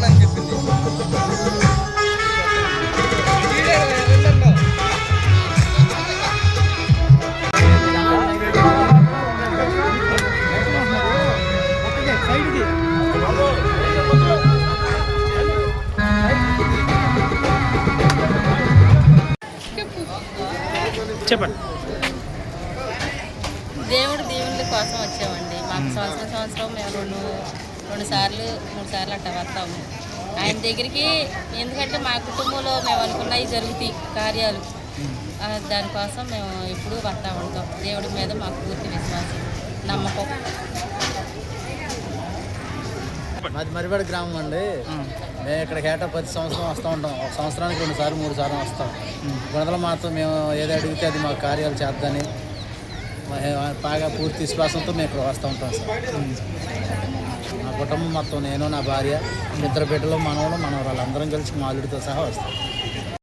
అని చెప్పింది. చెప్పండి. దేవుడి దీవెనల కోసం వచ్చామండి. మాకు సంవత్సరం మేము మూడు సార్లు అట్లా వస్తాము ఆయన దగ్గరికి. ఎందుకంటే మా కుటుంబంలో మేము అనుకున్నవి జరుగుతాయి కార్యాలు. దానికోసం మేము ఎప్పుడూ వస్తూ ఉంటాం. దేవుడి మీద మాకు పూర్తి విశ్వాసం, నమ్మకం. మాది మరివాడ గ్రామం అండి. మేము ఇక్కడ కేటా ప్రతి సంవత్సరం వస్తూ ఉంటాం. ఒక సంవత్సరానికి 2 సార్లు 3 సార్లు వస్తాం. గుణదల మాత్రం మేము ఏదో అడిగితే అది మాకు కార్యాలు చేద్దని బాగా పూర్తి విశ్వాసంతో మేము ఇక్కడ వస్తూ ఉంటాం సార్. మా కుటుంబం మొత్తం, నేను, నా భార్య, 2 బిడ్డలు, మనవరాలు అందరం కలిసి మా అల్లుడితో సహా వస్తాం.